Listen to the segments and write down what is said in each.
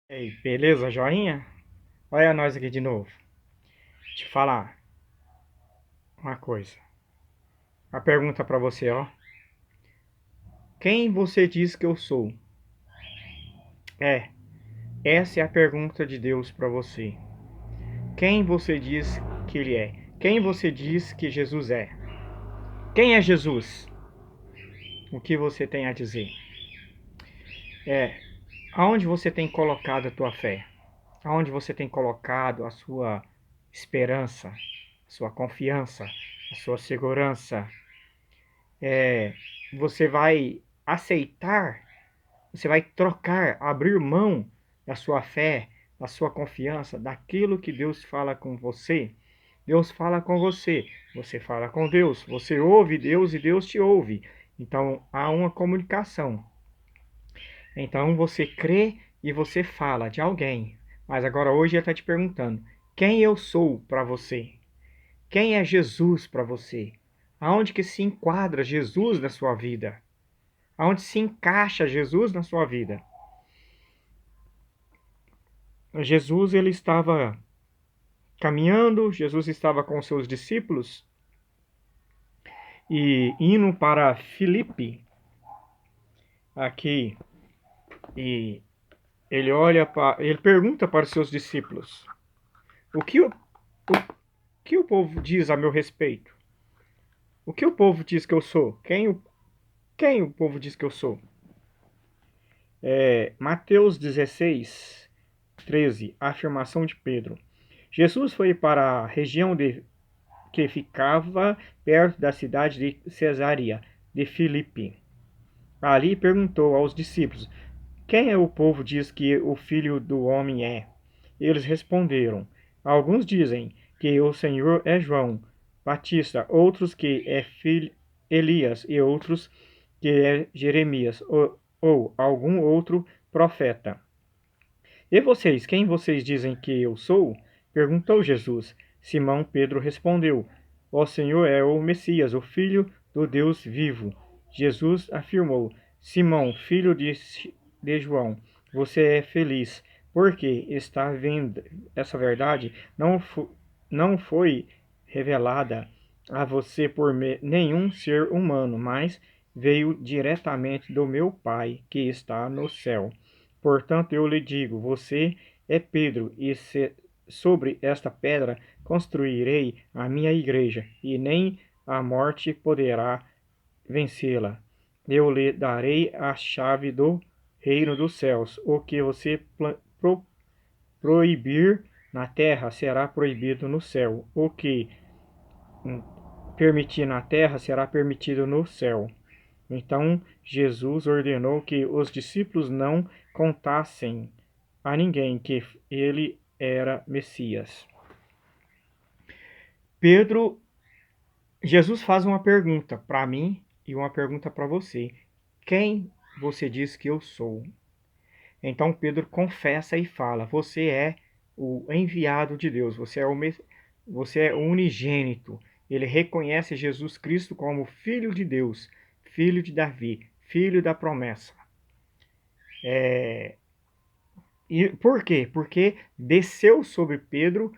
Ei, beleza, joinha? Olha nós aqui de novo. Te falar uma coisa. A pergunta pra você, ó. Quem você diz que eu sou? É, essa é a pergunta de Deus pra você. Quem você diz que ele é? Quem você diz que Jesus é? Quem é Jesus? O que você tem a dizer? É, aonde você tem colocado a tua fé? Aonde você tem colocado a sua esperança, a sua confiança, a sua segurança? Você vai aceitar, você vai trocar, abrir mão da sua fé, da sua confiança, daquilo que Deus fala com você. Deus fala com você, você fala com Deus, você ouve Deus e Deus te ouve. Então há uma comunicação. Então você crê e você fala de alguém. Mas agora hoje ele está te perguntando: quem eu sou para você? Quem é Jesus para você? Aonde que se enquadra Jesus na sua vida? Aonde se encaixa Jesus na sua vida? Jesus ele estava caminhando, Jesus estava com seus discípulos e indo para Filipe aqui e ele pergunta para os seus discípulos: o que o povo diz a meu respeito? O que o povo diz que eu sou? Quem o povo diz que eu sou? Mateus 16, 13, a afirmação de Pedro. Jesus foi para a região que ficava perto da cidade de Cesareia de Filipe. Ali perguntou aos discípulos: quem é o povo diz que o Filho do Homem é? Eles responderam: alguns dizem que o Senhor é João Batista, outros que é Elias e outros que é Jeremias ou algum outro profeta. E vocês, quem vocês dizem que eu sou? Perguntou Jesus. Simão Pedro respondeu: o Senhor é o Messias, o Filho do Deus vivo. Jesus afirmou: Simão, filho de João, você é feliz, porque está vendo essa verdade não foi revelada a você por nenhum ser humano, mas veio diretamente do meu Pai que está no céu. Portanto, eu lhe digo: você é Pedro, e sobre esta pedra construirei a minha igreja, e nem a morte poderá vencê-la. Eu lhe darei a chave do reino dos céus. O que você proibir na terra será proibido no céu. O que permitir na terra será permitido no céu. Então Jesus ordenou que os discípulos não contassem a ninguém que ele era Messias. Pedro, Jesus faz uma pergunta para mim e uma pergunta para você: quem você diz que eu sou? Então Pedro confessa e fala: você é o enviado de Deus, você é o unigênito. Ele reconhece Jesus Cristo como Filho de Deus, Filho de Davi, Filho da promessa. E por quê? Porque desceu sobre Pedro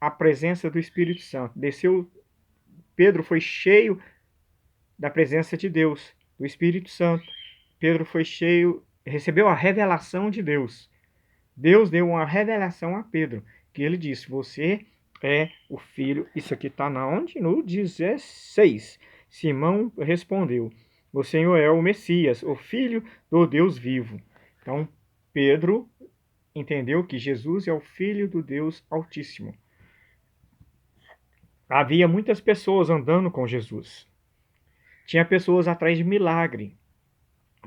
a presença do Espírito Santo. Pedro foi cheio da presença de Deus, do Espírito Santo. Pedro foi cheio, recebeu a revelação de Deus. Deus deu uma revelação a Pedro, que ele disse: você é o filho. Isso aqui está na onde? No 16. Simão respondeu: o Senhor é o Messias, o Filho do Deus vivo. Então, Pedro entendeu que Jesus é o Filho do Deus Altíssimo. Havia muitas pessoas andando com Jesus. Tinha pessoas atrás de milagre.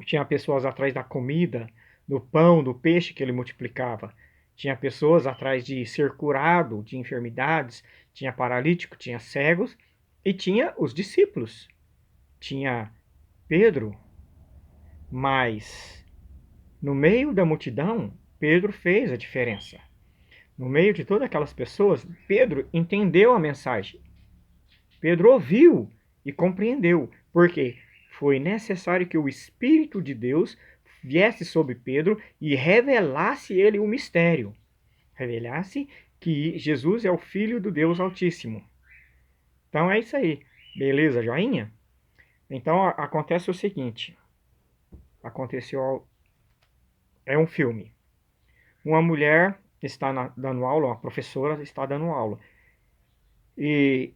Tinha pessoas atrás da comida, do pão, do peixe que ele multiplicava. Tinha pessoas atrás de ser curado de enfermidades. Tinha paralítico, tinha cegos. E tinha os discípulos. Tinha Pedro. Mas no meio da multidão, Pedro fez a diferença. No meio de todas aquelas pessoas, Pedro entendeu a mensagem. Pedro ouviu e compreendeu, porque foi necessário que o Espírito de Deus viesse sobre Pedro e revelasse ele o mistério. Revelasse que Jesus é o Filho do Deus Altíssimo. Então é isso aí. Beleza, joinha? Então acontece o seguinte. Aconteceu... É um filme. Uma mulher está dando aula, uma professora está dando aula. E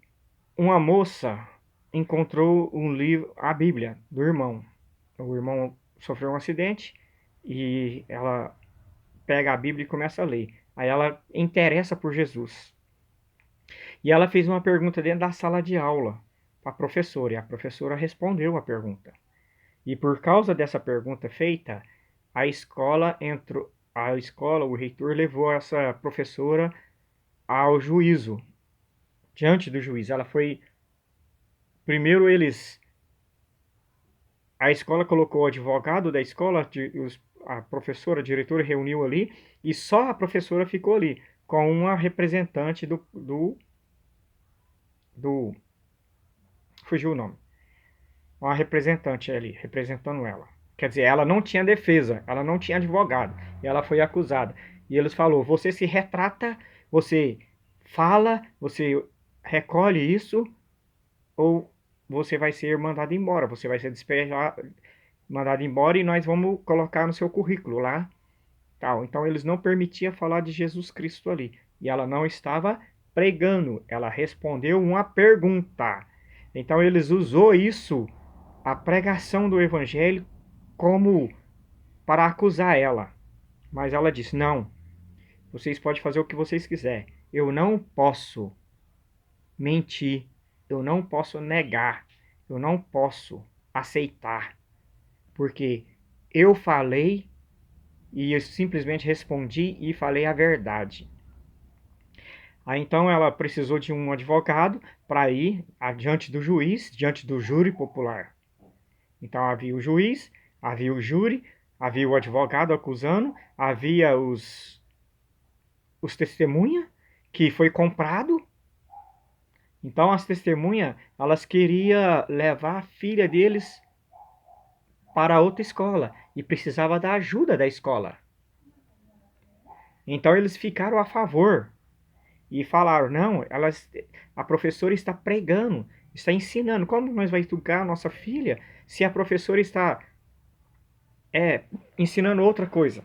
uma moça encontrou um livro, a Bíblia, do irmão. O irmão sofreu um acidente e ela pega a Bíblia e começa a ler. Aí ela interessa por Jesus. E ela fez uma pergunta dentro da sala de aula para a professora, e a professora respondeu a pergunta. E por causa dessa pergunta feita, o reitor levou essa professora ao juízo, diante do juiz. Ela foi, primeiro a escola colocou o advogado da escola, a professora, a diretora reuniu ali, e só a professora ficou ali, com uma representante fugiu o nome, uma representante ali, representando ela. Quer dizer, ela não tinha defesa, ela não tinha advogado, e ela foi acusada. E eles falaram, você se retrata, você fala, você recolhe isso, ou você vai ser mandado embora, você vai ser despejado, mandado embora e nós vamos colocar no seu currículo lá. Tal. Então eles não permitiam falar de Jesus Cristo ali. E ela não estava pregando, ela respondeu uma pergunta. Então eles usou isso, a pregação do evangelho, como para acusar ela. Mas ela disse: "Não, vocês podem fazer o que vocês quiserem. Eu não posso mentir, eu não posso negar, eu não posso aceitar, porque eu falei e eu simplesmente respondi e falei a verdade." Aí então ela precisou de um advogado para ir diante do juiz, diante do júri popular. Então havia o juiz, havia o júri, havia o advogado acusando, havia os testemunhas, que foi comprado. Então as testemunhas, elas queriam levar a filha deles para outra escola e precisava da ajuda da escola. Então eles ficaram a favor e falaram: não, a professora está pregando, está ensinando. Como nós vamos educar a nossa filha se a professora está ensinando outra coisa?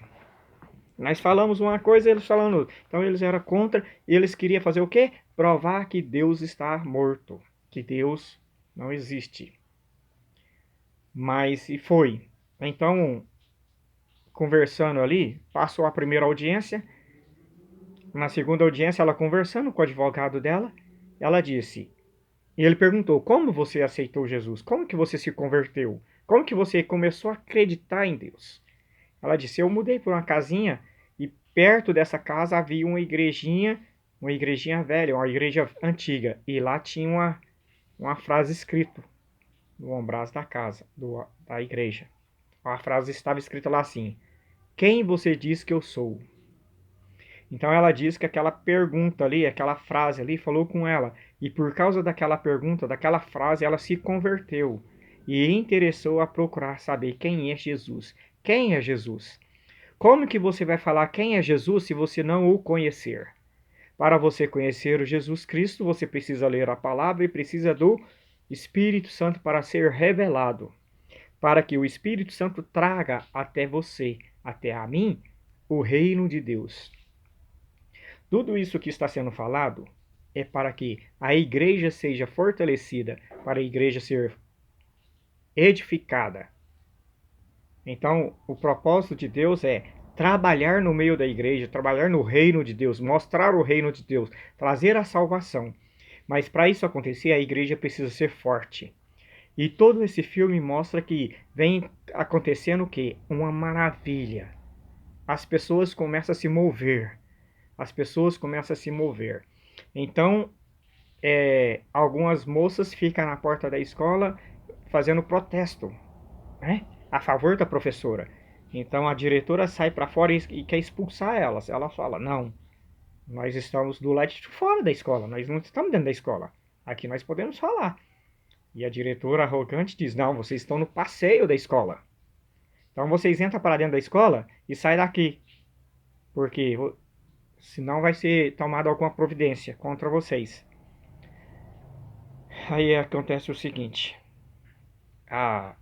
Nós falamos uma coisa, eles falando outra. Então eles eram contra, e eles queriam fazer o quê? Provar que Deus está morto, que Deus não existe. Mas e foi. Então, conversando ali, passou a primeira audiência. Na segunda audiência, ela conversando com o advogado dela, ela disse, e ele perguntou: como você aceitou Jesus? Como que você se converteu? Como que você começou a acreditar em Deus? Ela disse: eu mudei para uma casinha e perto dessa casa havia uma igrejinha velha, uma igreja antiga. E lá tinha uma frase escrita no ombraço da casa, da igreja. A frase estava escrita lá assim: quem você diz que eu sou? Então ela diz que aquela pergunta ali, aquela frase ali, falou com ela. E por causa daquela pergunta, daquela frase, ela se converteu e interessou a procurar saber quem é Jesus. Quem é Jesus? Como que você vai falar quem é Jesus se você não o conhecer? Para você conhecer o Jesus Cristo, você precisa ler a palavra e precisa do Espírito Santo para ser revelado. Para que o Espírito Santo traga até você, até a mim, o reino de Deus. Tudo isso que está sendo falado é para que a igreja seja fortalecida, para a igreja ser edificada. Então, o propósito de Deus é trabalhar no meio da igreja, trabalhar no reino de Deus, mostrar o reino de Deus, trazer a salvação. Mas para isso acontecer, a igreja precisa ser forte. E todo esse filme mostra que vem acontecendo o quê? Uma maravilha. As pessoas começam a se mover. As pessoas começam a se mover. Então, algumas moças ficam na porta da escola fazendo protesto, né, a favor da professora. Então a diretora sai para fora e quer expulsar elas. Ela fala: não, nós estamos do lado de fora da escola, nós não estamos dentro da escola. Aqui nós podemos falar. E a diretora arrogante diz: não, vocês estão no passeio da escola. Então vocês entram para dentro da escola e saem daqui, porque senão vai ser tomada alguma providência contra vocês. Aí acontece o seguinte, a,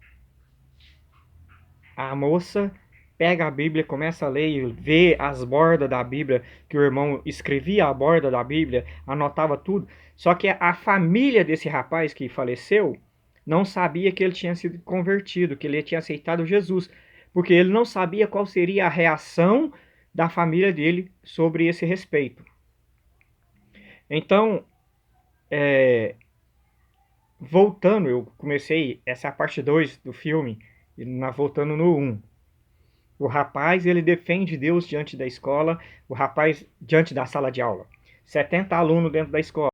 a moça pega a Bíblia, começa a ler e vê as bordas da Bíblia, que o irmão escrevia a borda da Bíblia, anotava tudo. Só que a família desse rapaz que faleceu não sabia que ele tinha sido convertido, que ele tinha aceitado Jesus, porque ele não sabia qual seria a reação da família dele sobre esse respeito. Então, voltando, eu comecei, essa é a parte 2 do filme, voltando no 1. O rapaz, ele defende Deus diante da escola, o rapaz diante da sala de aula. 70 alunos dentro da escola.